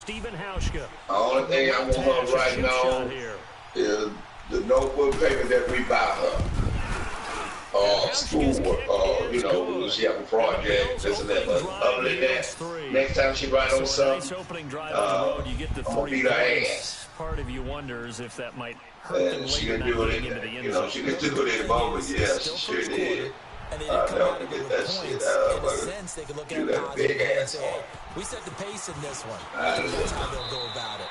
Stephen Hauschka. The only thing I want her right now is the notebook paper that we buy her. Schoolwork, you know, she have a project, this and that, but other than that, next time she write on something, I'm gonna beat her ass. Part of you wonders if that might hurt them she later can do it, into the end you know, she can do it in the moment, yeah, she sure did. I'll never get that shit out of her. You got a big ass on. We set the pace in this one. I That's how they'll go about it.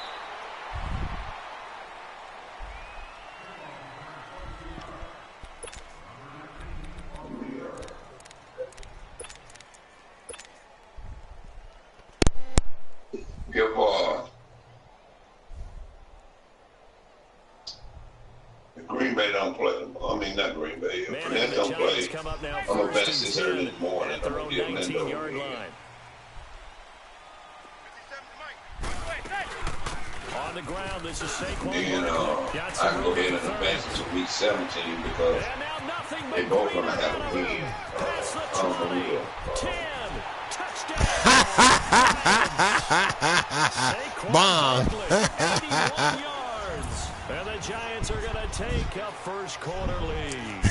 Give Green Bay don't play. I mean, not Green Bay. If they don't play, I'm gonna bench this early in the morning. I'm gonna get Lindo again. On the ground, this is Saquon. Then I can go ahead and advance to week 17 because they both gonna have a win. I don't know who. 10 Bomb. 81 yards. And the Giants are going to take a first quarter lead.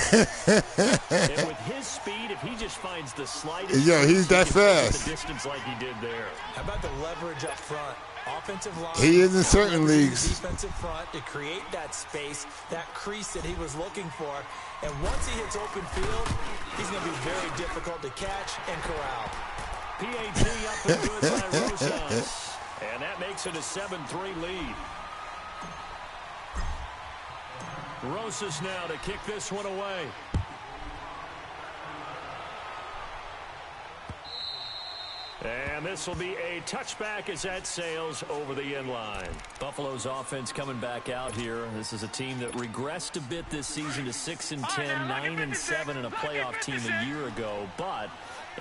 And with his speed, if he just finds the slightest, he's that fast. The distance like he did there. How about the leverage up front? Offensive line. He is in certain leagues. Defensive front to create that space, that crease that he was looking for. And once he hits open field, he's going to be very difficult to catch and corral. PAT up and good by Rosas. And that makes it a 7-3 lead. Rosas now to kick this one away. And this will be a touchback as that sails over the end line. Buffalo's offense coming back out here. This is a team that regressed a bit this season to 6-10, 9-7 in a playoff team a year ago. But,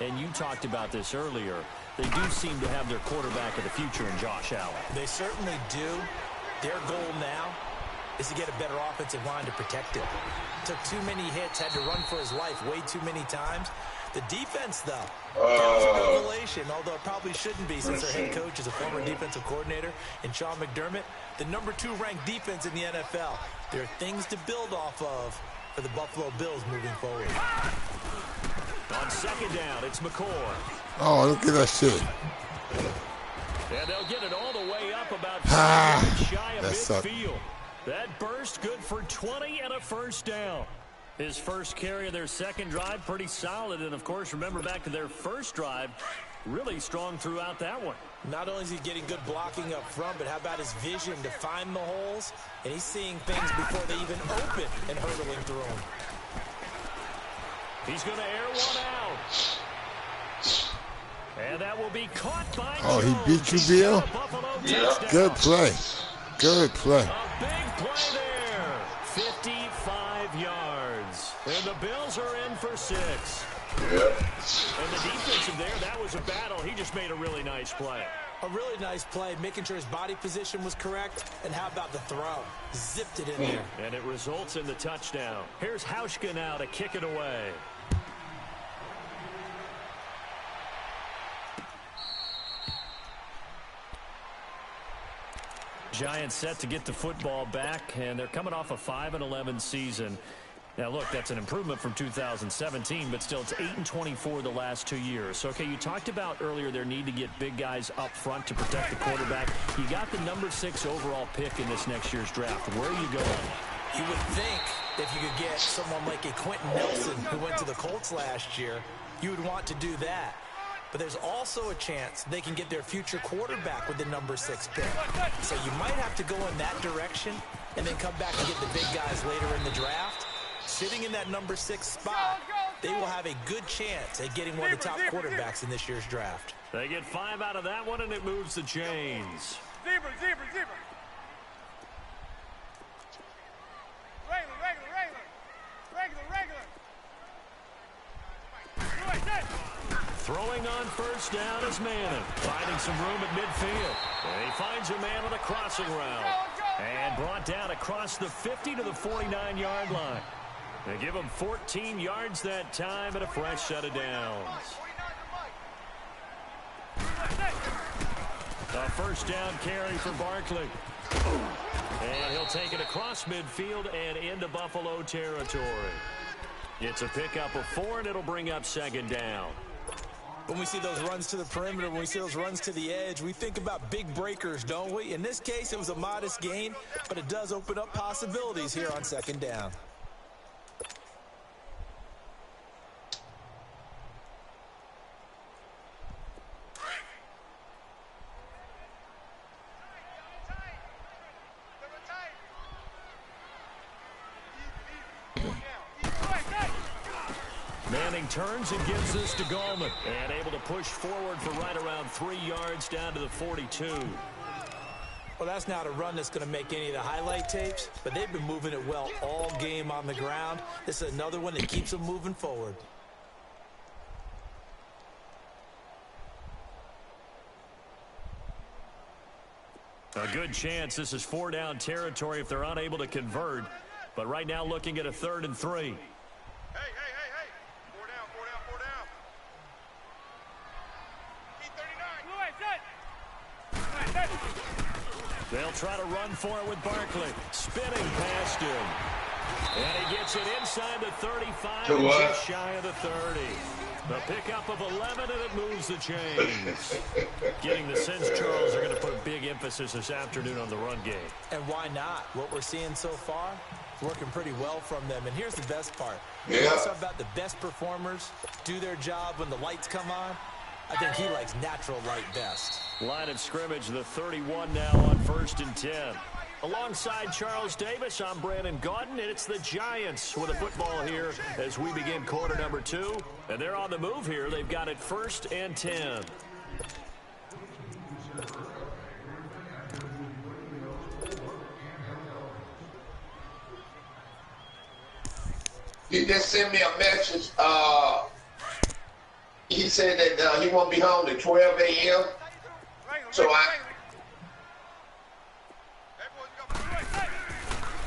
and you talked about this earlier, they do seem to have their quarterback of the future in Josh Allen. They certainly do. Their goal now is to get a better offensive line to protect it. Took too many hits, had to run for his life way too many times. The defense, though, that was a revelation, although it probably shouldn't be since their head coach is a former defensive coordinator in Sean McDermott. The number 2 ranked defense in the NFL. There are things to build off of for the Buffalo Bills moving forward. On second down, it's McCoy. Oh, look at that shit. And they'll get it all the way up about shy of midfield. That burst good for 20 and a first down. His first carry of their second drive, pretty solid. And, of course, remember back to their first drive, really strong throughout that one. Not only is he getting good blocking up front, but how about his vision to find the holes? And he's seeing things before they even open and hurdling through them. He's going to air one out. And that will be caught by Oh, Jones. he beat you, Bill? Yeah. Good play. Good play. A big play there. 55 yards. And the Bills are in for 6. Yeah. And the defensive there, that was a battle. He just made a really nice play. A really nice play, making sure his body position was correct. And how about the throw? Zipped it in there. And it results in the touchdown. Here's Hauschka now to kick it away. Giants set to get the football back, and they're coming off a 5-11 season. Now, look, that's an improvement from 2017, but still it's 8-24 the last 2 years. So, okay, you talked about earlier their need to get big guys up front to protect the quarterback. You got the number 6 overall pick in this next year's draft. Where are you going? You would think that if you could get someone like a Quentin Nelson who went to the Colts last year, you would want to do that. But there's also a chance they can get their future quarterback with the number 6 pick. So you might have to go in that direction and then come back and get the big guys later in the draft. Sitting in that number 6 spot, they will have a good chance at getting one of the top quarterbacks in this year's draft. They get 5 out of that one, and it moves the chains. Zebra. Regular. Throwing on first down is Manning, finding some room at midfield. And he finds a man on a crossing route. And brought down across the 50 to the 49-yard line. They give him 14 yards that time and a fresh set of downs. A first down carry for Barkley. And he'll take it across midfield and into Buffalo territory. It's a pickup of 4, and it'll bring up second down. When we see those runs to the perimeter, when we see those runs to the edge, we think about big breakers, don't we? In this case, it was a modest gain, but it does open up possibilities here on second down. Manning turns and gives this to Gallman. And able to push forward for right around 3 yards down to the 42. Well, that's not a run that's going to make any of the highlight tapes, but they've been moving it well all game on the ground. This is another one that keeps them moving forward. A good chance this is 4-down territory if they're unable to convert. But right now looking at a 3rd and 3. They'll try to run for it with Barkley. Spinning past him. And he gets it inside the 35, just shy of the 30. The pickup of 11, and it moves the chains. Getting the sense, Charles, are going to put a big emphasis this afternoon on the run game. And why not? What we're seeing so far is working pretty well from them. And here's the best part. Yeah. You talk about the best performers do their job when the lights come on. I think he likes natural light best. Line of scrimmage, the 31 now on 1st and 10. Alongside Charles Davis, I'm Brandon Gaudin, and it's the Giants with a football here as we begin quarter number 2. And they're on the move here. They've got it 1st and 10. He just sent me a message. He said that he won't be home at 12 a.m. So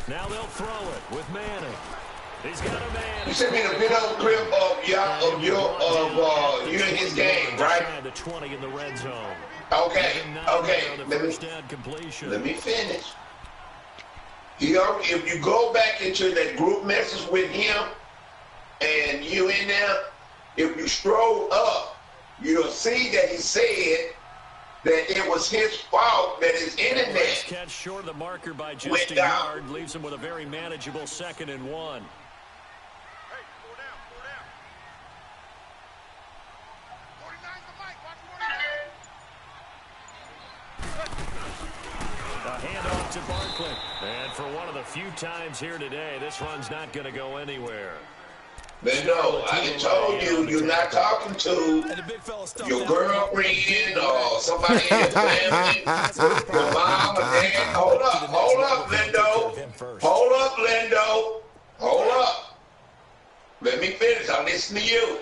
now they'll throw it with Manning. He's got a man. You sent me the video clip of you in his game, right? The 20 in the red zone. Okay. Let me finish. If you go back into that group message with him and you in there, if you scroll up, you'll see that he said that it was his fault that his internet catch short of the marker by just went a down. yard, leaves him with a very manageable 2nd and 1. A handoff to Barkley. And for one of the few times here today, this run's not going to go anywhere. But no, I told you, you're not talking to your girlfriend or somebody in your family, your mom or dad. Hold up, Lindo. Hold up. Let me finish. I'm listening to you.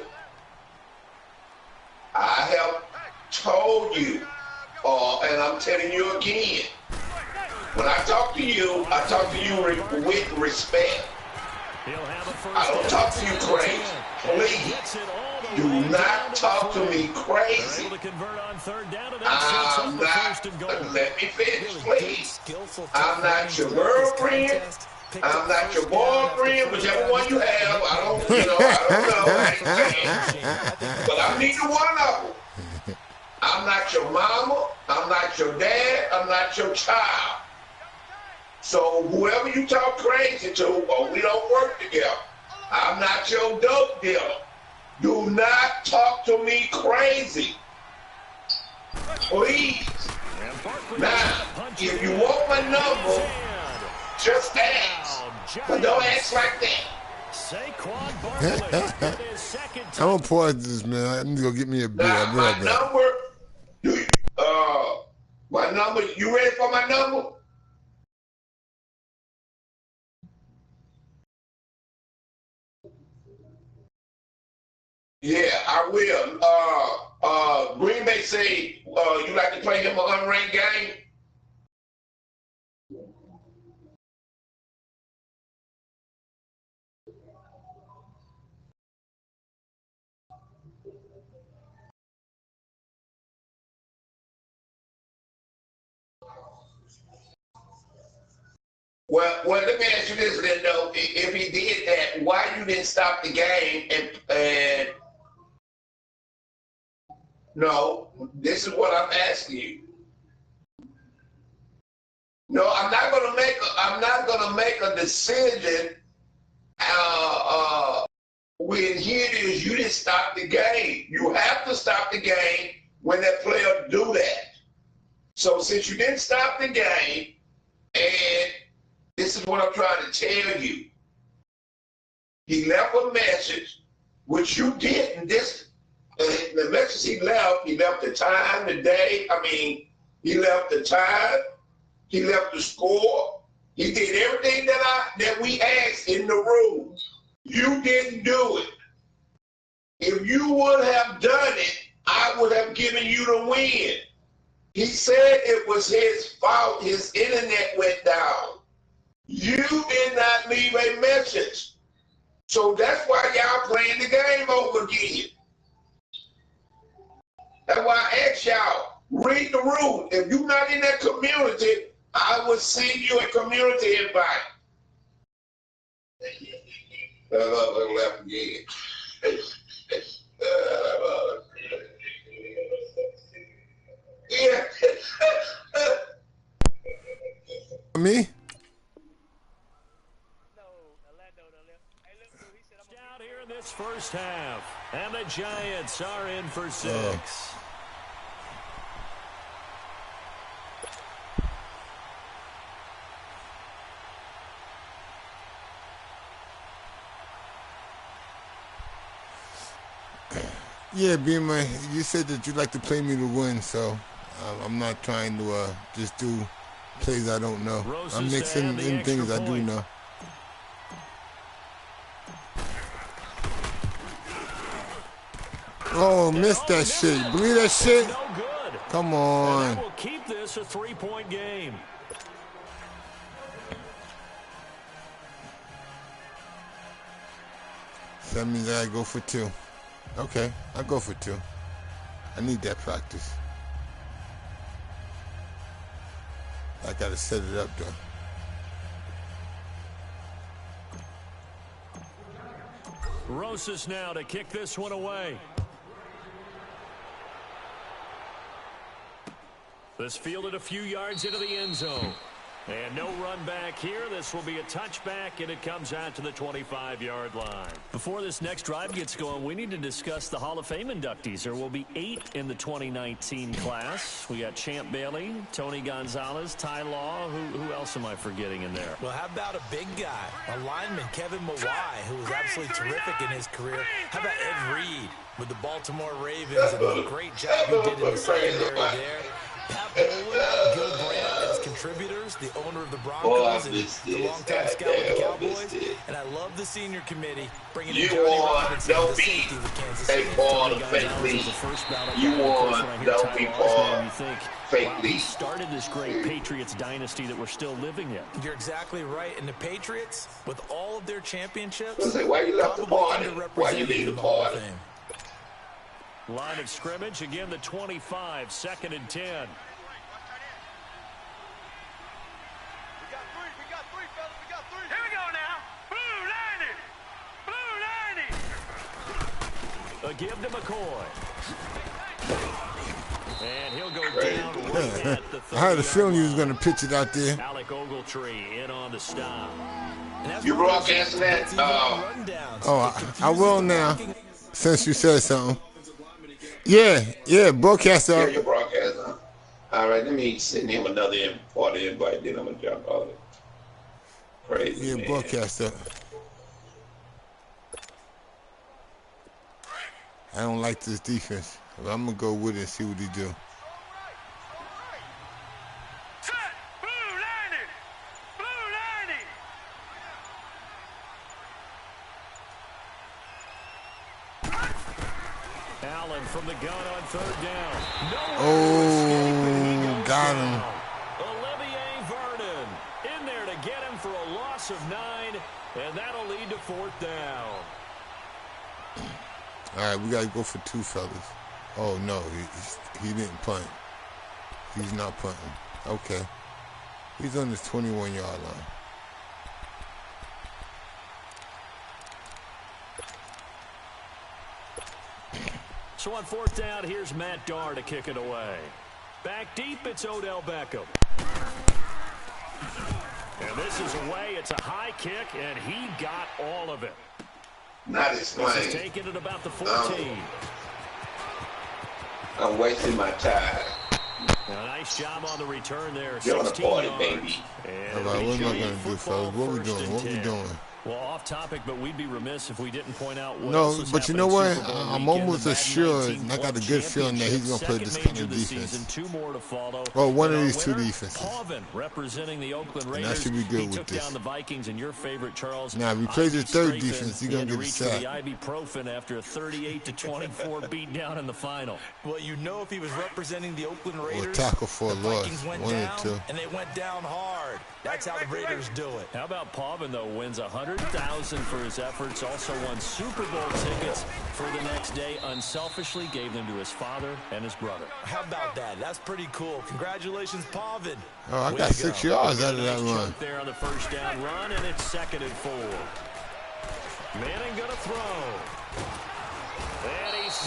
I have told you, and I'm telling you again, when I talk to you, I talk to you with respect. I don't talk to you crazy. Please, do not talk to me crazy. I'm not, let me finish, please. I'm not your girlfriend. I'm not your boyfriend, whichever one you have. I don't know. I ain't saying. But I'm neither one of them. I'm not your mama. I'm not your dad. I'm not your child. So whoever you talk crazy to, or we don't work together, I'm not your dope dealer. Do not talk to me crazy. Please. Now, if you want my number, just ask. But don't ask like that. I'm gonna pause this, man. I need to go get me a beer. Now, my number, you ready for my number? Yeah, I will. Green Bay say you like to play him an unranked game. Well, let me ask you this, then, though. If he did that, why you didn't stop the game? And no, this is what I'm asking you. No, I'm not gonna make a decision. When here it is, you didn't stop the game. You have to stop the game when that player do that. So since you didn't stop the game, and this is what I'm trying to tell you, he left a message, which you didn't. The message he left the time, the day. I mean, he left the time, he left the score. He did everything that we asked in the rules. You didn't do it. If you would have done it, I would have given you the win. He said it was his fault. His internet went down. You did not leave a message. So that's why y'all playing the game over again. That's why I asked y'all, read the rules. If you're not in that community, I would send you a community invite. Left again. Yeah. Me? Out here in this first half, and the Giants are in for 6. Yeah, Beamer, you said that you'd like to play me to win, so I'm not trying to just do plays I don't know. I'm mixing in things I do know. Oh, missed that shit. Believe that shit? No good. Come on. And that will keep this a 3-point game. So that means I gotta go for 2. Okay, I'll go for 2. I need that practice. I gotta set it up though. Rosas now to kick this one away. This fielded a few yards into the end zone. And no run back here. This will be a touchback, and it comes out to the 25-yard line. Before this next drive gets going, we need to discuss the Hall of Fame inductees. There will be 8 in the 2019 class. We got Champ Bailey, Tony Gonzalez, Ty Law. Who else am I forgetting in there? Well, how about a big guy, a lineman, Kevin Mawai, who was absolutely terrific in his career. How about Ed Reed with the Baltimore Ravens and the great job he did in the secondary there. Pat Bowlen, Gil Brandt as contributors, the owner of the Broncos, and the longtime scout with the Cowboys. And I love the senior committee bringing in Johnny Robinson, the safety with Kansas City. You won, don't be born fake lead. He started this great Patriots dynasty that we're still living in. You're exactly right. And the Patriots, with all of their championships, why you left the party? Why you leave the party? Line of scrimmage, again the 25, 2nd and 10. We got 3, fellas, we got 3. Here we go now. Blue 90. A give to McCoy. And he'll go down right at the 30. I had a feeling he was going to pitch it out there. Alec Ogletree in on the stop. You broadcasting that? I will now, since you said something. Yeah, broadcast up. Yeah, you're broadcasting. All right, let me send him another party invite, then I'm going to jump on it. Crazy, man. Broadcast up. I don't like this defense, but I'm going to go with it and see what he do. Set. Blue 90. Blue 90. Allen from the gun on 3rd down. Oh, got him. Olivier Vernon in there to get him for a loss of 9, and that'll lead to 4th down. All right, we got to go for 2, fellas. Oh, no, he didn't punt. He's not punting. Okay. He's on his 21-yard line. So on fourth down, here's Matt Darr to kick it away. Back deep, it's Odell Beckham. And this is away. It's a high kick, and he got all of it. Not explained. This is taken at about the 14. I'm wasting my time. A nice job on the return there. You're on the 16 party, yards. baby. All right, what am I going to do, fellas? What we doing? What we doing? Well, off topic, but we'd be remiss if we didn't point out what No, else was but you happening know in what? Super Bowl I'm weekend. almost The Madden assured, 19 and I got a good feeling that he's going to play this second kind of major this defense. season, 2 more to follow. Well, one of And these our two winner, defenses. Pavin, representing the Oakland And Raiders. that should be good he with took this. down the Vikings and your favorite Charles. Now, if he plays his third Strafing, defense, he's he going had to to get a reach for sack. the ibuprofen after a 38-24 beatdown in the final. Well, you know, if he was representing the Oakland Or Raiders, tackle for a the loss. Vikings went One or down, two. and they went down hard. That's how the Raiders do it. How about Pavin, though, wins $100,000 for his efforts, also won Super Bowl tickets for the next day, unselfishly gave them to his father and his brother. How about that? That's pretty cool. Congratulations, Pavin. Oh, I Way got to 6 go. yards out of that Nice run. chunk there on the first down run, and it's 2nd and 4. Manning going to throw.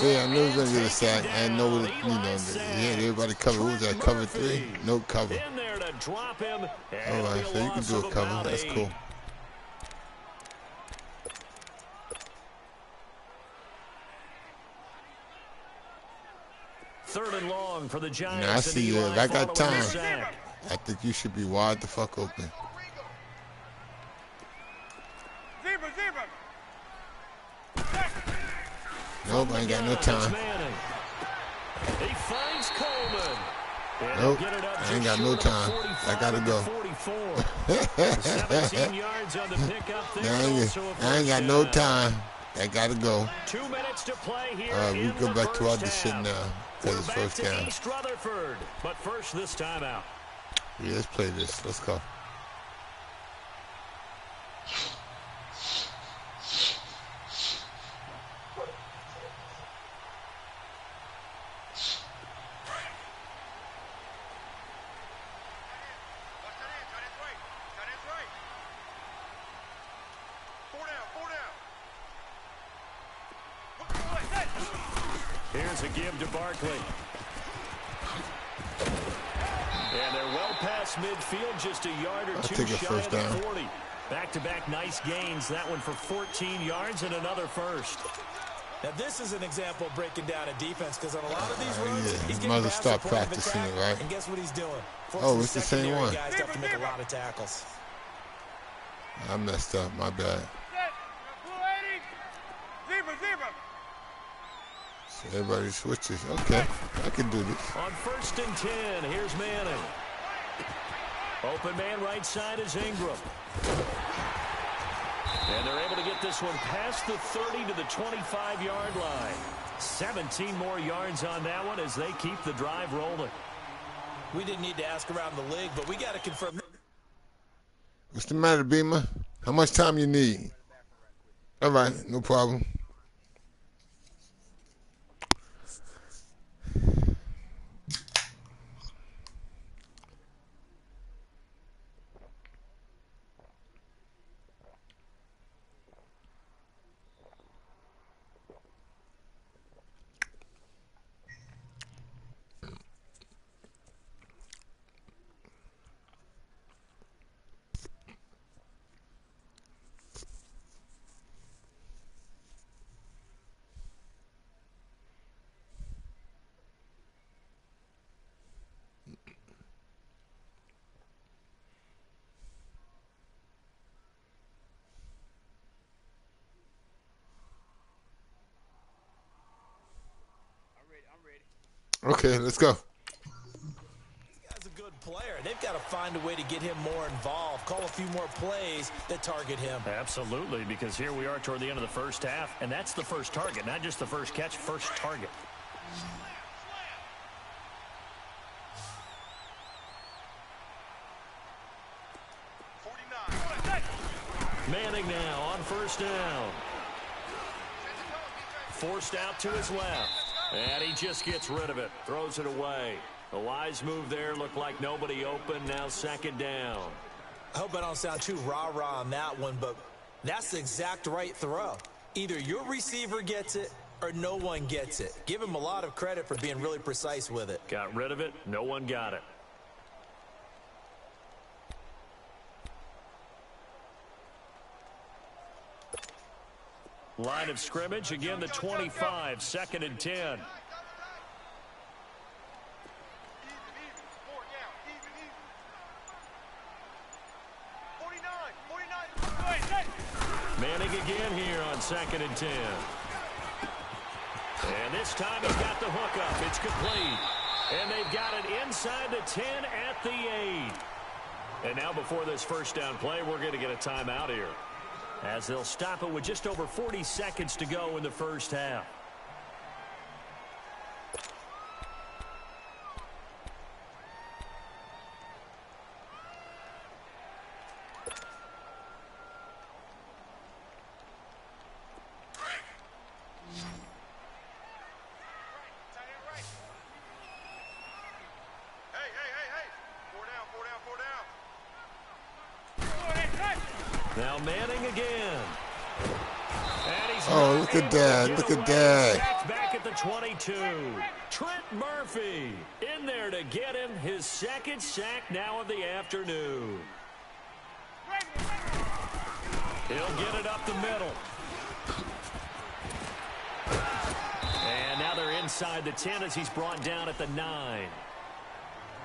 Yeah, I knew he was going to get a sack. I didn't know what, he had everybody covered. What was that, cover 3? No cover. In there to drop him. All right, so you can do a cover. That's cool. Third and long for the Giants. Now, I see you. If I got time, Sack. I think you should be wide the fuck open. Nope, I ain't got no time. He finds Coleman. Nope, I ain't got no time. I gotta go. 17 yards on the pickup there. I ain't got no time. I gotta go. 2 minutes to play here. All right, we in go the back to our first shit half. now because it's We're first back to down. East Rutherford, but first this time out. Yeah, let's play this. Let's go. Here's a give to Barkley. And they're well past midfield, just a yard or two take a shy first of the down. 40. Back-to-back nice gains. That one for 14 yards and another first. Now, this is an example of breaking down a defense because on a lot of these runs, yeah. he's Might getting as well past start the point of the practicing crack, it, right? And guess what he's doing? Oh, it's the same Secondary one. Guys have to make a lot of tackles. I messed up. My bad. So everybody switches. Okay, I can do this. On 1st and 10, here's Manning. Open man right side is Ingram. And they're able to get this one past the 30 to the 25-yard line. 17 more yards on that one as they keep the drive rolling. We didn't need to ask around the league, but we got to confirm. What's the matter, Beamer? How much time you need? All right, no problem. Okay, let's go. This guy's a good player. They've got to find a way to get him more involved, call a few more plays that target him. Absolutely, because here we are toward the end of the first half, and that's the first target, not just the first catch, first target. Manning now on 1st down. Forced out to his left. And he just gets rid of it. Throws it away. A wise move there. Looked like nobody open. Now 2nd down. I hope I don't sound too rah-rah on that one, but that's the exact right throw. Either your receiver gets it or no one gets it. Give him a lot of credit for being really precise with it. Got rid of it. No one got it. Line of scrimmage, again the 25, 2nd and 10. Manning again here on 2nd and 10. And this time he's got the hook up. It's complete. And they've got it inside the 10 at the 8. And now before this first down play, we're going to get a timeout here, as they'll stop it with just over 40 seconds to go in the first half. Now Manning again. Oh, look at that. Look at that. Back at the 22. Trent Murphy in there to get him his 2nd sack now of the afternoon. He'll get it up the middle. And now they're inside the 10 as he's brought down at the 9.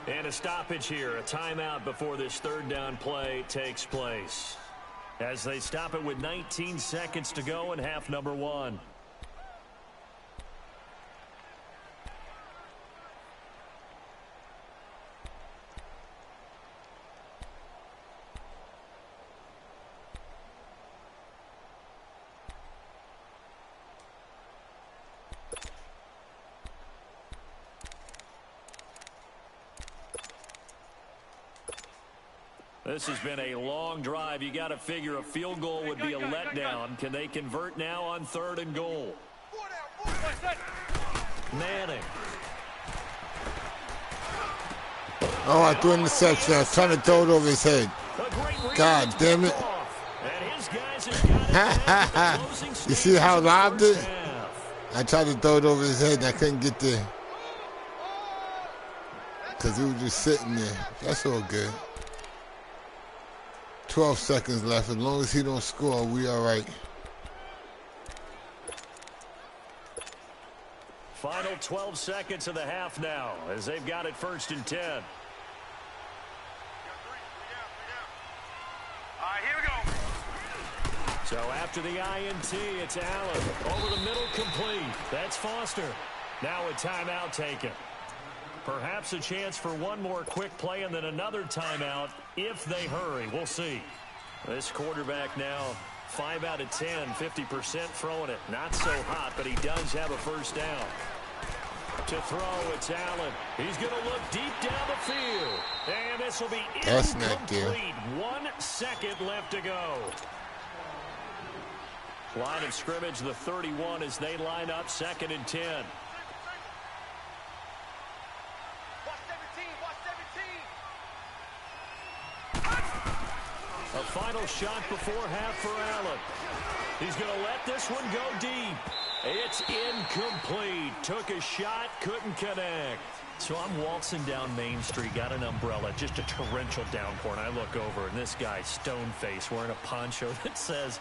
And a stoppage here, a timeout before this 3rd down play takes place, as they stop it with 19 seconds to go in half number 1. This has been a long drive. You got to figure a field goal would be a letdown. Can they convert now on 3rd and goal? Manning. Oh, I threw interception. I was trying to throw it over his head. God damn it. You see how I lobbed it? I tried to throw it over his head and I couldn't get there, because he was just sitting there. That's all good. 12 seconds left. As long as he don't score, we all right. Final 12 seconds of the half now, as they've got it 1st and 10. All right, here we go. So after the INT, it's Allen. Over the middle, complete. That's Foster. Now a timeout taken. Perhaps a chance for one more quick play and then another timeout if they hurry. We'll see. This quarterback now 5 out of 10, 50% throwing it. Not so hot, but he does have a first down. To throw, it's Allen. He's going to look deep down the field. And this will be incomplete. 1 second left to go. Line of scrimmage, the 31 as they line up 2nd and 10. A final shot before half for Allen. He's going to let this one go deep. It's incomplete. Took a shot, couldn't connect. So I'm waltzing down Main Street, got an umbrella, just a torrential downpour, and I look over, and this guy, stone-faced, wearing a poncho that says,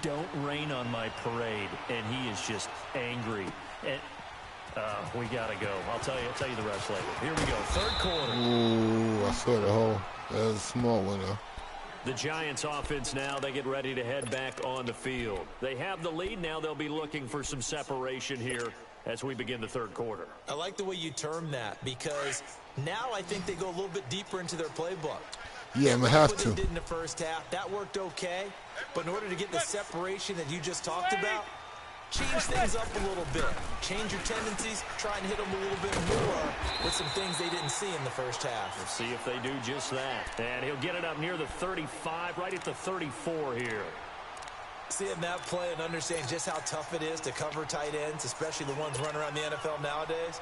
"Don't rain on my parade," and he is just angry. And we got to go. I'll tell you the rest later. Here we go, 3rd quarter. Ooh, I saw the hole. That was a small one, though. The Giants offense now, they get ready to head back on the field. They have the lead now. They'll be looking for some separation here as we begin the 3rd quarter. I like the way you term that, because now I think they go a little bit deeper into their playbook. Yeah, I'm going to have to. What they did in the first half, that worked okay. But in order to get the separation that you just talked about, change things up a little bit. Change your tendencies, try and hit them a little bit more with some things they didn't see in the first half. We'll see if they do just that. And he'll get it up near the 35, right at the 34 here. Seeing that play and understand just how tough it is to cover tight ends, especially the ones running around the NFL nowadays,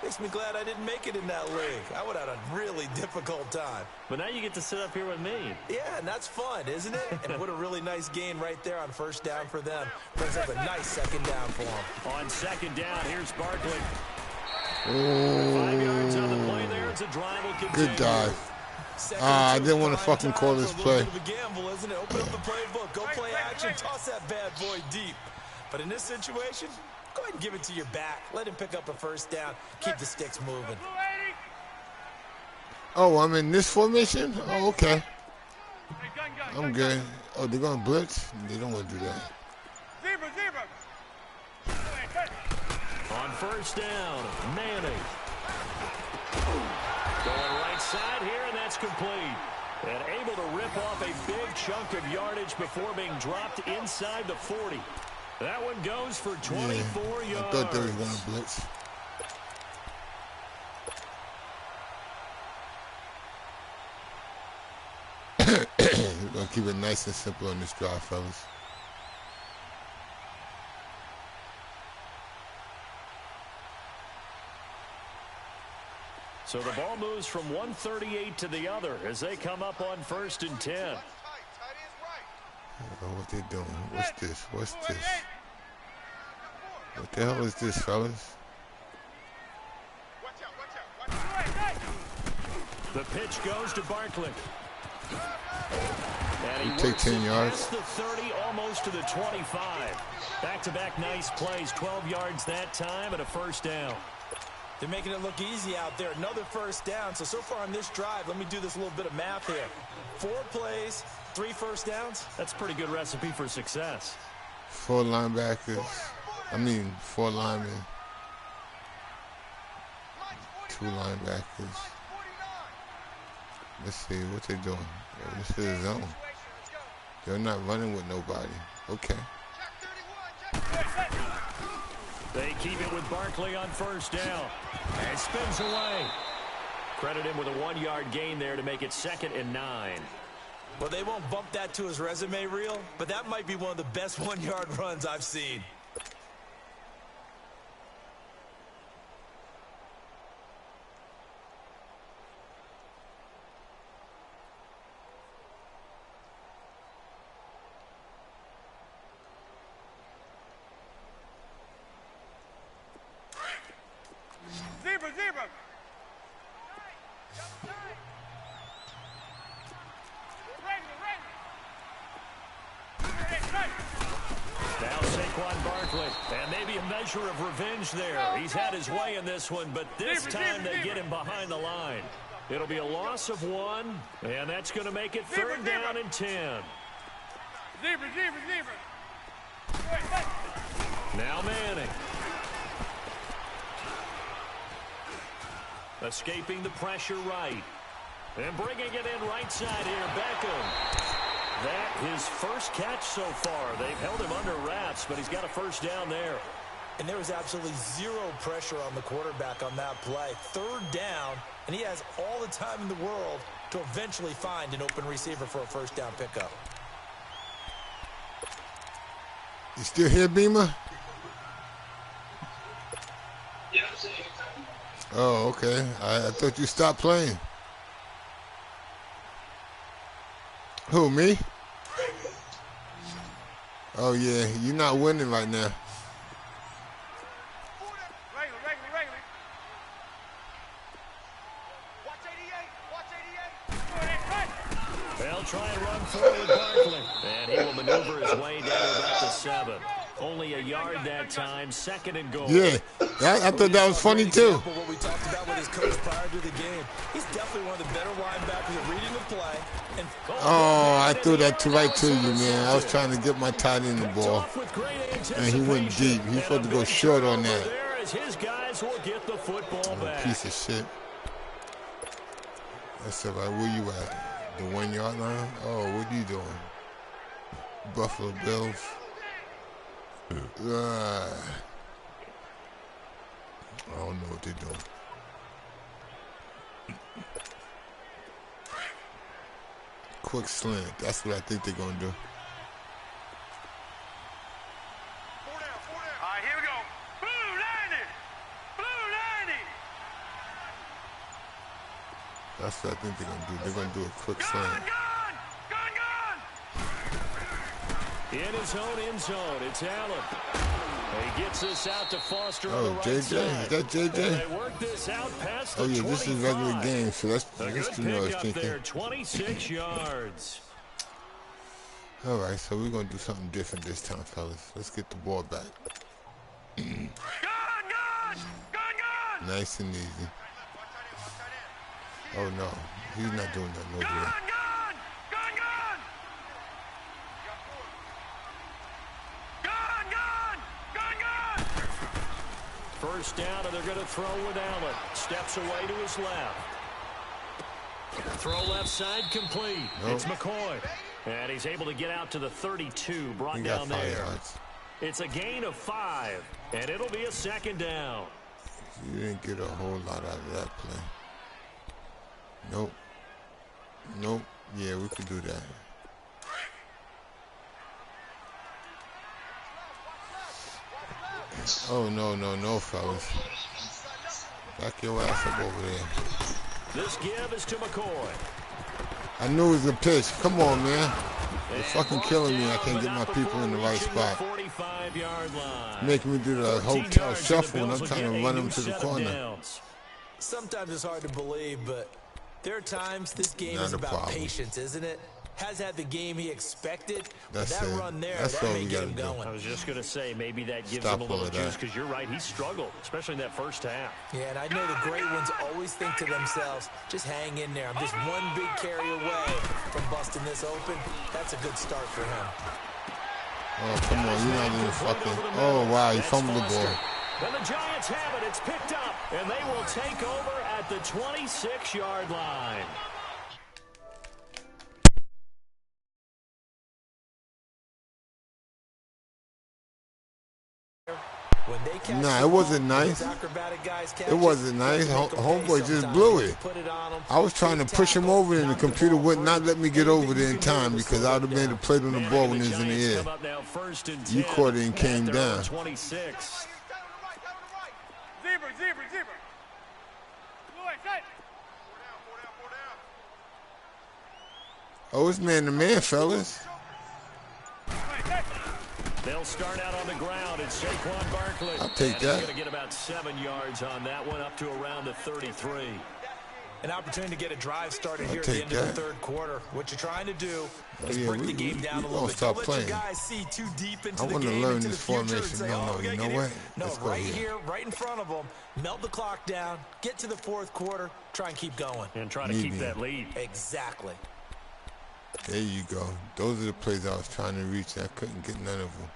Makes me glad I didn't make it in that league. I would have had a really difficult time. But now you get to sit up here with me. Yeah, and that's fun, isn't it? And what a really nice gain right there on first down for them. Brings up a nice second down for them. On second down, here's Barkley. Oh, 5 yards on the play there as the drive will continue. good dive. I didn't want to fucking call this play. A little bit of a gamble, isn't it? Open up the playbook, go play action, toss that bad boy deep. But in this situation, go ahead and give it to your back. Let him pick up a first down. Keep the sticks moving. Oh, I'm in this formation? Oh, okay. I'm good. Oh, they're going to blitz? They don't want to do that. On first down, Manning. Going right side here, and that's complete. And able to rip off a big chunk of yardage before being dropped inside the 40. That one goes for 24 yards. I thought they were going to blitz. We're going to keep it nice and simple on this drive, fellas. So the ball moves from 138 to the other as they come up on 1st and 10. I don't know what they're doing. What's this? What's this? What the hell is this, fellas? The pitch goes to Barkley. And he take 10 yards. Past the 30, almost to the 25. Back-to-back nice plays, 12 yards that time and a first down. They're making it look easy out there. Another first down. So far on this drive, let me do this little bit of math here. 4 plays, 3 first downs. That's a pretty good recipe for success. 4 linebackers. 4 linemen. 2 linebackers. Let's see what they're doing. This is a zone. They're not running with nobody. Okay. They keep it with Barkley on first down. And spins away. Credit him with a 1-yard gain there to make it 2nd and 9. Well, they won't bump that to his resume reel, but that might be one of the best 1-yard runs I've seen. Of revenge there. He's had his way in this one, but this time they get him behind the line. It'll be a loss of 1, and that's going to make it 3rd down and 10. Now Manning. Escaping the pressure right. And bringing it in right side here, Beckham. That his first catch so far. They've held him under wraps, but he's got a first down there. And there was absolutely 0 pressure on the quarterback on that play. 3rd down, and he has all the time in the world to eventually find an open receiver for a first down pickup. You still here, Beamer? Yeah, I'm saying. Oh, okay. I thought you stopped playing. Who, me? Oh, yeah. You're not winning right now. They'll try and run forward Barkley. And he will maneuver his way down to about the 7. Only a yard that time, 2nd and goal. Yeah, I thought that was funny too. What we talked about with his coach prior to the game. He's definitely one of the better linebackers at reading the play. And oh, I threw that right to you, man. I was trying to get my tight end the ball. And he went deep. He's supposed to go short on that. His guys will get the football back. Piece of shit. That's all right. Where you at? The 1 yard line? Oh, what are you doing? Buffalo Bills. I don't know what they're doing. Quick slant. That's what I think they're going to do. All right, here we go. Blue 90. Blue 90. That's what I think they're going to do. They're going to do a quick slam. In his own end zone, it's Allen. He gets this out to Foster on the right JJ? side. Is that JJ? They work this out past the 25. This is regular game, so that's a good you know, pick up there, 26 yards. All right, so we're going to do something different this time, fellas. Let's get the ball back. Nice and easy. Oh, no. He's not doing that over there. First down, and they're going to throw with Allen. Steps away to his left. Throw left side complete. Nope. It's McCoy. And he's able to get out to the 32, brought down there. Yards. It's a gain of 5, and it'll be a second down. You didn't get a whole lot out of that play. Nope. Nope. Yeah, we could do that. Oh, no, fellas. Back your ass up over there. This give is to McCoy. I knew it was a pitch. Come on, man. You're fucking killing me. I can't get my people in the right spot. Making me do the hotel shuffle, and I'm trying to run them to the corner. Sometimes it's hard to believe, but there are times this game is about patience, isn't it? Has had the game he expected. That's that it. run there, That's that all may we get gotta him do. going. I was just going to say, maybe that gives him a little juice, because you're right, he struggled, especially in that first half. Yeah, and I know the great ones always think to themselves, just hang in there. I'm just one big carry away from busting this open. That's a good start for him. Oh, come on, you're not even fucking. Oh, wow, he fumbled the ball. And the Giants have it. It's picked up, and they will take over at the 26-yard line. Nah, it wasn't nice. It wasn't nice. Homeboy just blew it. I was trying to push him over, and the computer would not let me get over there in time because I would have made a play on the ball when it was in the air. You caught it and came down. Oh, it's man-to-man, fellas. They'll start out on the ground. It's Saquon Barkley. I'll take that. He's going to get about 7 yards on that one, up to around the 33. An opportunity to get a drive started here at the end of the third quarter. What you're trying to do is break the game down a little bit. Don't let your guys see too deep into the game, learn into this the future and formation. say, No, you know what? No, right here, right in front of them, melt the clock down, get to the fourth quarter, try and keep going. And try to keep that lead. Exactly. There you go. Those are the plays I was trying to reach. I couldn't get none of them.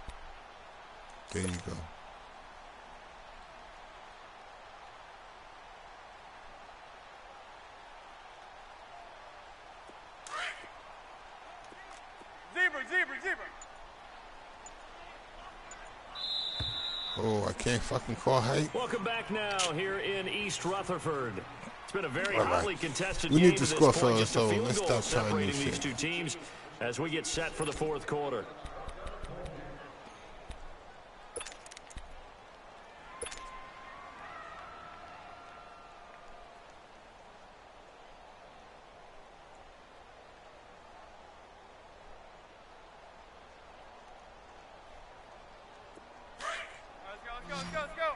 There you go. Zebra. Oh, I can't fucking call height. Welcome back now here in East Rutherford. It's been a very hotly contested game. We need to to score, this point. fellas, so let's stop trying these shit. two teams as we get set for the fourth quarter. Let's go.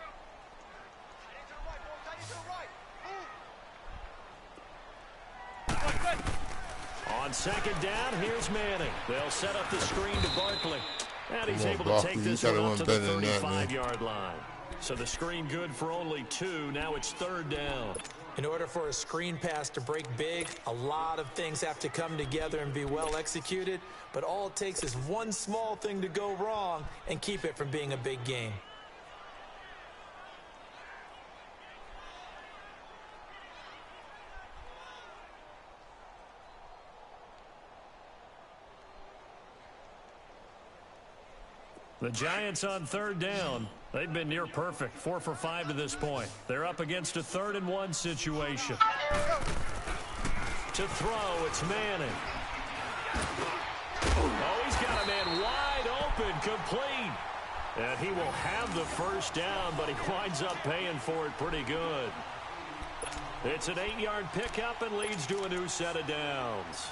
On second down, here's Manning. They'll set up the screen to Barkley. And he's able to take this one up to the 35-yard line. So the screen good for only 2. Now it's third down. In order for a screen pass to break big, a lot of things have to come together and be well executed. But all it takes is one small thing to go wrong and keep it from being a big gain. The Giants on third down. They've been near perfect, 4 for 5 to this point. They're up against a 3rd-and-1 situation. To throw, it's Manning. Oh, he's got a man wide open, complete. And he will have the first down, but he winds up paying for it pretty good. It's an 8-yard pickup and leads to a new set of downs.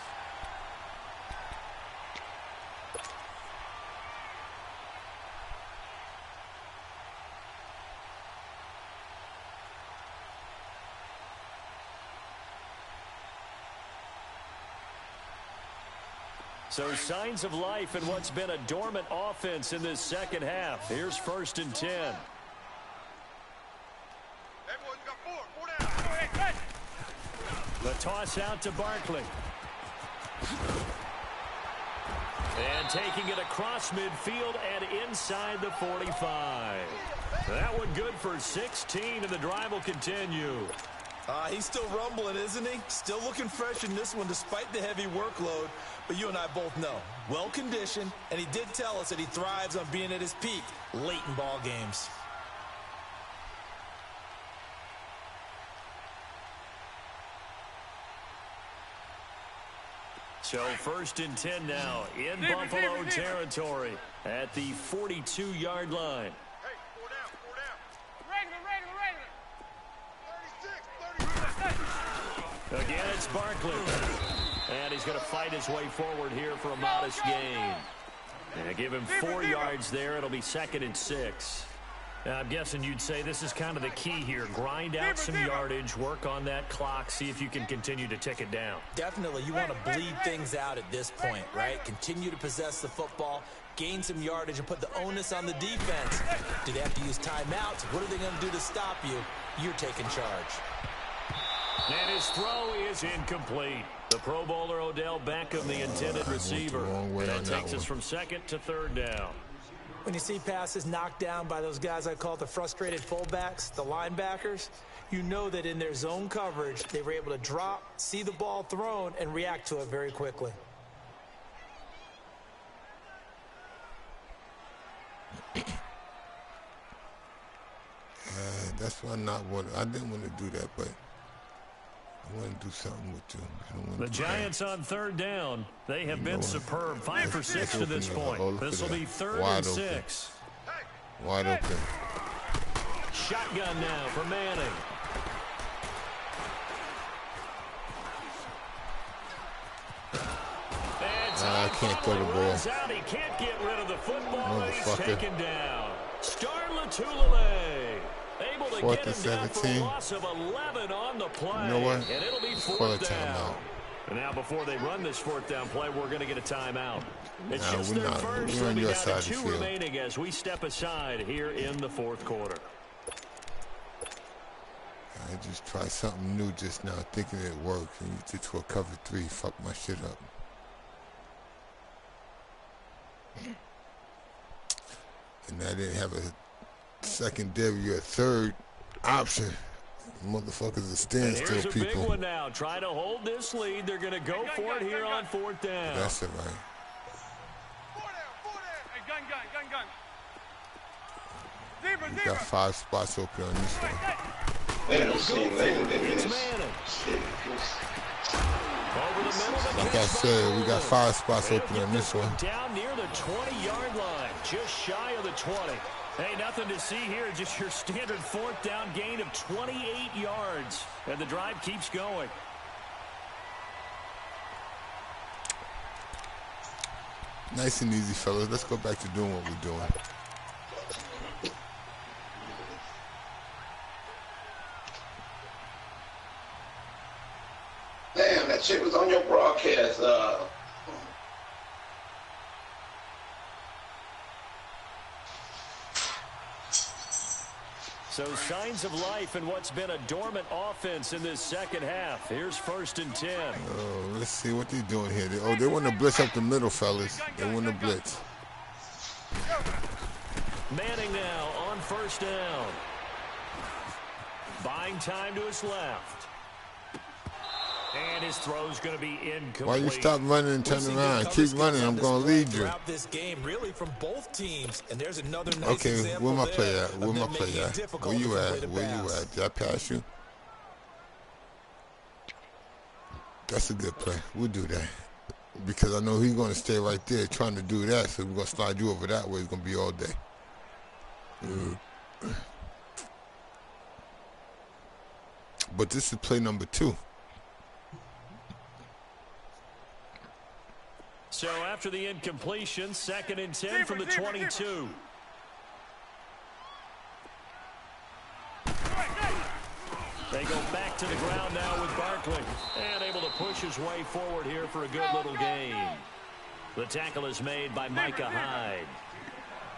So signs of life in what's been a dormant offense in this second half. Here's 1st and 10. Hey, boys, you got four down. The toss out to Barkley. And taking it across midfield and inside the 45. That one good for 16, and the drive will continue. He's still rumbling, isn't he? Still looking fresh in this one despite the heavy workload. But you and I both know, well-conditioned, and he did tell us that he thrives on being at his peak late in ball games. So 1st and 10 now in Buffalo territory at the 42-yard line. Hey, four down. Regular. 36. Again, it's Barkley. And he's going to fight his way forward here for a modest gain. And give him 4 yards there. It'll be 2nd and 6. Now, I'm guessing you'd say this is kind of the key here. Grind out some yardage, work on that clock, see if you can continue to tick it down. Definitely. You want to bleed things out at this point, right? Continue to possess the football, gain some yardage, and put the onus on the defense. Do they have to use timeouts? What are they going to do to stop you? You're taking charge. And his throw is incomplete. The Pro Bowler Odell Beckham, the intended receiver. That takes us from 2nd to 3rd down. When you see passes knocked down by those guys I call the frustrated fullbacks, the linebackers, you know that in their zone coverage, they were able to drop, see the ball thrown, and react to it very quickly. That's why I didn't want to do that, but I want to do something with you. The Giants on 3rd down. They have been superb. 5 for 6 to this point. This will be 3rd and 6. Wide open. Shotgun now for Manning. I can't throw the ball. He can't get rid of the football. He's taken down. Star Latulippe. Able to get him down for a loss of 11 on the play. You know what? And it'll be 4th down. And now before they run this 4th down play, we're going to get a timeout. It's just their first. We'll be down to 2 remaining as we step aside here in the 4th quarter. I just tried something new just now, thinking it worked. And you did to a cover 3, fuck my shit up. And I didn't have a secondary or third option. Motherfuckers are standstill people. Here's a big one now. Try to hold this lead. They're going to go for it here on 4th down. That's it, right. 4 down. Hey, gun. We got 5 spots open on this one. Like I said, we got 5 spots open on this one. Down near the 20-yard line, just shy of the 20. Hey, nothing to see here, just your standard 4th down gain of 28 yards. And the drive keeps going. Nice and easy, fellas. Let's go back to doing what we're doing. Damn, that shit was on your broadcast. So signs of life in what's been a dormant offense in this second half. Here's 1st and 10. Oh, let's see what they're doing here. They want to blitz up the middle, fellas. They want to blitz. Manning now on 1st down. Buying time to his left. And his throw's going to be incomplete. Why you stop running and turn around? Keep running. I'm going to lead you. This game really from both teams, and there's another nice okay, where my play at? Where my play at? Where you at? Where you at? Did I pass you? That's a good play. We'll do that. Because I know he's going to stay right there trying to do that, so we're going to slide you over that way. It's going to be all day. but this is play number 2. So after the incompletion, 2nd and 10 from the 22. They go back to the ground now with Barkley. And able to push his way forward here for a good little gain. The tackle is made by Micah Hyde.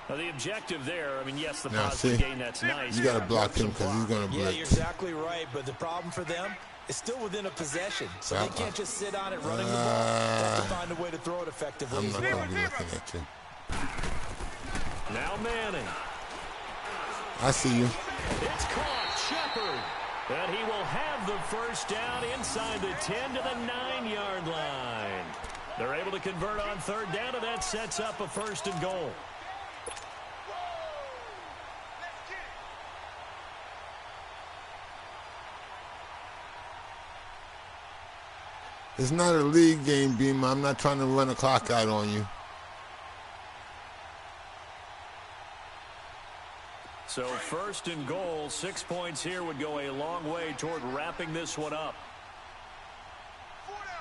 Now the objective there, I mean, yes, the positive gain, that's nice. You got to block him because he's going to blitz. Yeah, you're exactly right, but the problem for them is still within a possession. So they can't just sit on it running the ball. They have to find a way to throw it effectively. I'm not going to be looking at you. Now Manning. I see you. It's caught, Shepard. And he will have the first down inside the 10 to the 9-yard line. They're able to convert on 3rd down, and that sets up a 1st and goal. It's not a league game, Beamer. I'm not trying to run a clock out on you. So 1st and goal, 6 points here would go a long way toward wrapping this one up. 4 down.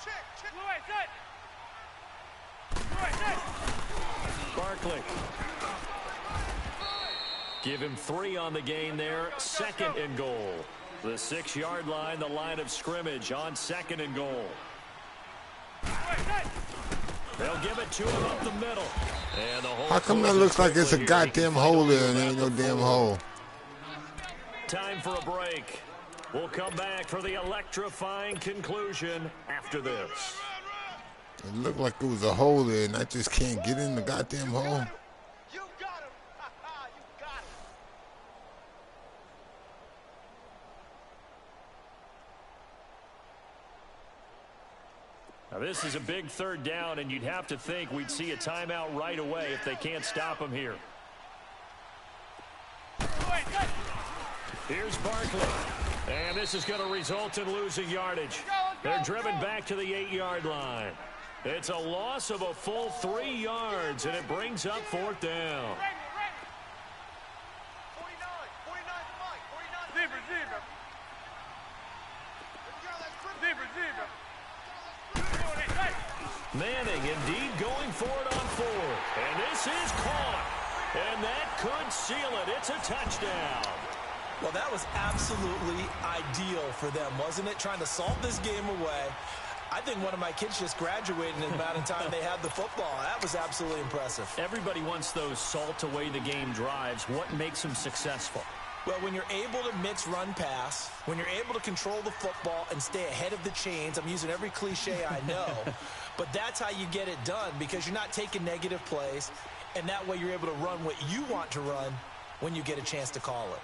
Check. Barkley. Give him 3 on the gain there. 2nd and goal. The 6-yard line, the line of scrimmage on 2nd and goal. They'll give it to him up the middle. And the How come that looks like it's a goddamn hole there and there ain't no damn hole? Time for a break. We'll come back for the electrifying conclusion after this. It looked like it was a hole there and I just can't get in the goddamn hole. You got him. You got him. Now this is a big 3rd down, and you'd have to think we'd see a timeout right away if they can't stop him here. Here's Barkley. And this is going to result in losing yardage. They're driven back to the 8-yard line. It's a loss of a full 3 yards, and it brings up 4th down. 49. Manning indeed going for it on 4th. And this is caught. And that could seal it. It's a touchdown. Well, that was absolutely ideal for them, wasn't it? Trying to salt this game away. I think one of my kids just graduated in the amount of time they had the football. That was absolutely impressive. Everybody wants those salt away the game drives. What makes them successful? Well, when you're able to mix run pass, when you're able to control the football and stay ahead of the chains, I'm using every cliche I know, but that's how you get it done because you're not taking negative plays, and that way you're able to run what you want to run when you get a chance to call it.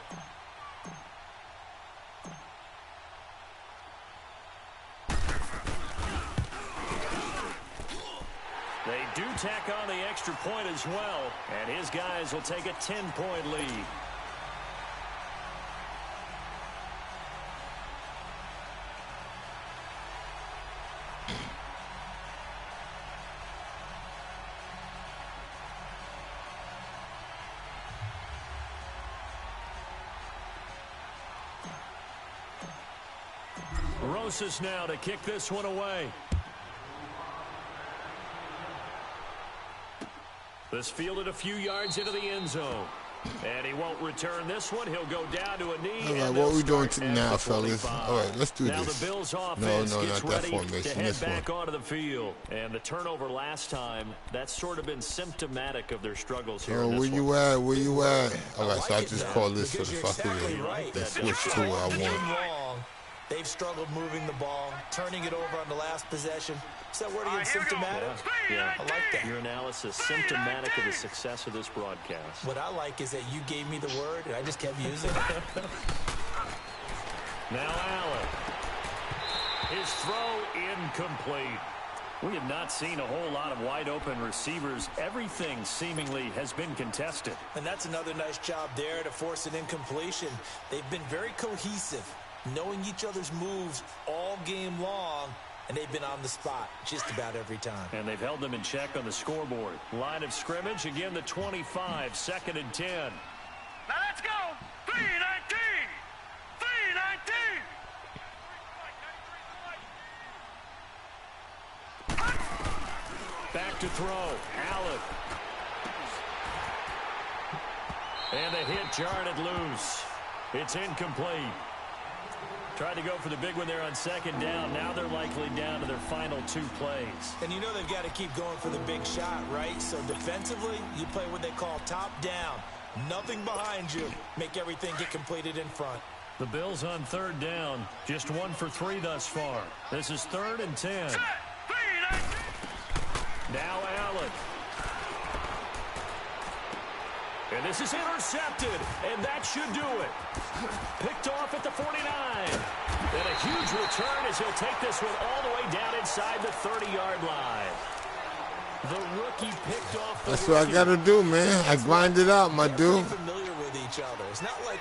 They do tack on the extra point as well, and his guys will take a 10-point lead. Rosas now to kick this one away. This fielded a few yards into the end zone. And he won't return this one. He'll go down to a knee. All right, what are we doing now, fellas? All right, let's do now this. The Bills offense no, gets not that ready formation. to head This back one. onto the field. And the turnover last time, that's sort of been symptomatic of their struggles here. Oh, where you at? Where you at? All right, so I just call this for the fuck of it. Right. Then switch to what I want. Wrong. They've struggled moving the ball, turning it over on the last possession. Is that word again, symptomatic? Yeah. I like that. Your analysis, symptomatic of the success of this broadcast. What I like is that you gave me the word, and I just kept using it. Now Allen. His throw incomplete. We have not seen a whole lot of wide-open receivers. Everything seemingly has been contested. And that's another nice job there to force an incompletion. They've been very cohesive, knowing each other's moves all game long, and they've been on the spot just about every time. And they've held them in check on the scoreboard. Line of scrimmage, again the 25, 2nd and 10. Now let's go. 3-19. 3-19. Back to throw. Allen. And the hit jarred it loose. It's incomplete. Tried to go for the big one there on second down. Now they're likely down to their final 2 plays. And you know they've got to keep going for the big shot, right? So defensively, you play what they call top down. Nothing behind you. Make everything get completed in front. The Bills on third down. Just 1 for 3 thus far. This is 3rd and 10. Now Allen. And this is intercepted, and that should do it. Picked off at the 49. And a huge return as he'll take this one all the way down inside the 30-yard line. The rookie picked off the That's what I got to do, man. I grind it out, my dude.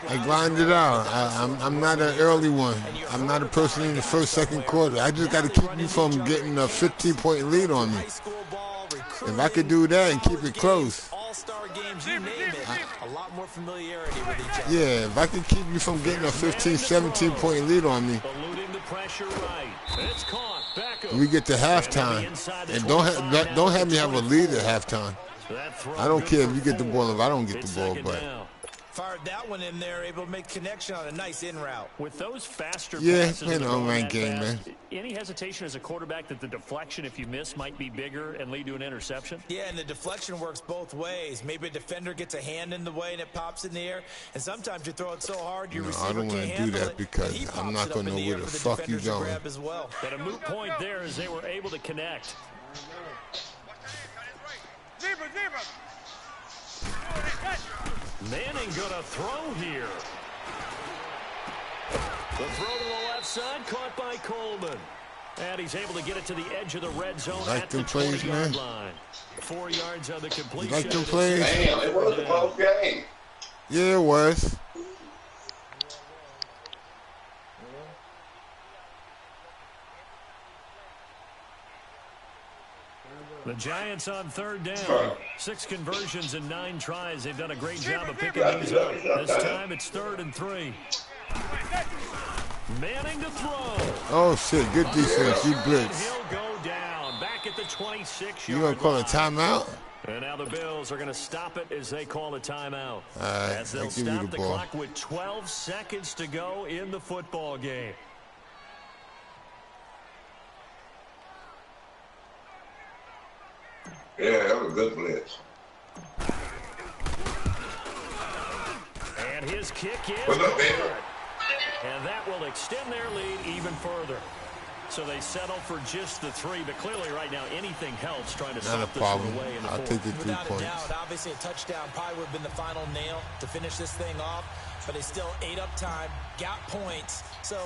I grind it out. I'm not an early one. I'm not a person in the first, second quarter. I just got to keep you from getting a 15-point lead on me. If I could do that and keep it close. Games, you name it, a lot more familiarity with each other. Yeah, if I can keep you from getting a 15, 17-point lead on me, we get to halftime, and don't have me have a lead at halftime. I don't care if you get the ball, if I don't get the ball, but fired that one in there, able to make connection on a nice in route. With those faster passes, you know, rank game, man. Any hesitation as a quarterback that the deflection, if you miss, might be bigger and lead to an interception? Yeah, and the deflection works both ways. Maybe a defender gets a hand in the way and it pops in the air, and sometimes you throw it so hard your receiver I don't want to do that because I'm not going to know where the fuck you going. Well. But a moot point there as they were able to connect. Manning gonna throw here. The throw to the left side caught by Coleman. And he's able to get it to the edge of the red zone at the 20-yard line. 4 yards on the completion. You like them plays? Damn, it was a close game. Yeah, it was. The Giants on third down. 6 conversions and 9 tries. They've done a great job of picking these up. This time it's 3rd and 3. Manning to throw. Oh, shit. Good defense. You blitz. He'll go down. Back at the 26-yard You going to call a timeout? And now the Bills are going to stop it as they call a timeout. All right, as they'll stop the clock with 12 seconds to go in the football game. Yeah, that was a good blitz. And his kick is What's up, baby? And that will extend their lead even further. So they settle for just the 3, but clearly right now anything helps trying to stop this one away in the I'll fourth. take the 3 Without points. a doubt, obviously a touchdown probably would have been the final nail to finish this thing off, but they still ate up time, got points. So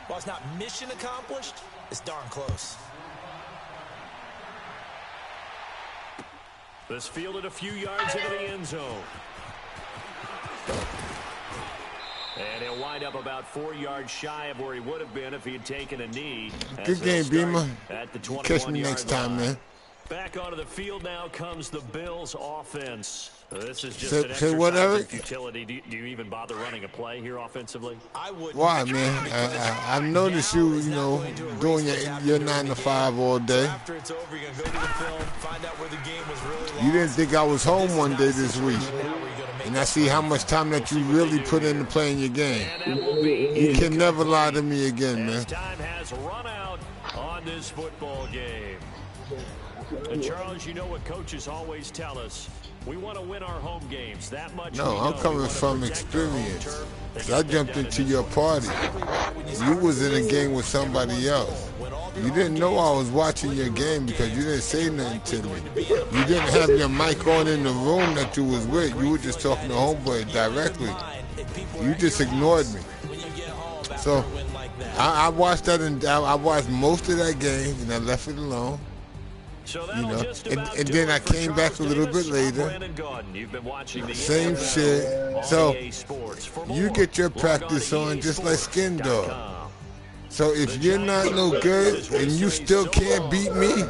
while it's not mission accomplished, it's darn close. This fielded a few yards into the end zone. And he'll wind up about 4 yards shy of where he would have been if he had taken a knee. Good game, Beamer. At the Catch me next time, man. Back onto the field now comes the Bills offense. This is just an say what, exercise in Eric? futility. Do you even bother running a play here offensively? I would. Why, man? I've noticed you know, doing your 9 to 5 all day. After it's over, you're going to go to the film, find out where the game was really lost. You didn't think I was home one day this week. And I see how much time that you really put into playing your game. You can never lie to me again, man. Time has run out on this football game. And Charles, you know what coaches always tell us. We want to win our home games. That much. No, I'm coming from experience. 'Cause I jumped into your party. You was in a game with somebody else. You didn't know I was watching your game because you didn't say nothing to me. You didn't have your mic on in the room that you was with. You were just talking to homeboy directly. You just ignored me. So I watched that, and I watched most of that game, and I left it alone. You know, and then I came back a little bit later. Same shit. So you get your practice on just like Skin Dog. So if you're not no good and you still can't beat me,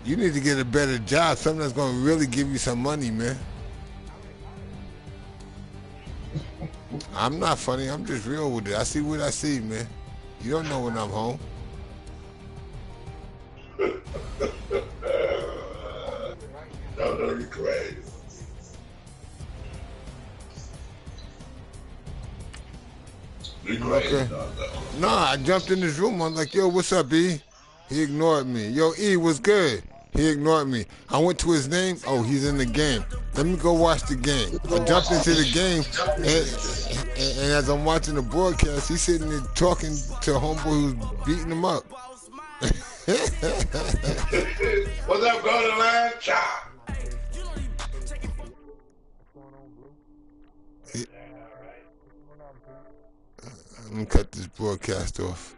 you need to get a better job. Something that's going to really give you some money, man. I'm not funny. I'm just real with it. I see what I see, man. You don't know when I'm home. You crazy, Okay. No, I jumped in his room. I'm like, yo, what's up, E? He ignored me. Yo, E, what's good? He ignored me. I went to his name. Oh, he's in the game. Let me go watch the game. I jumped into the game, and as I'm watching the broadcast, he's sitting there talking to a homeboy who's beating him up. What's up, Golden Line? Chop. Let me cut this broadcast off.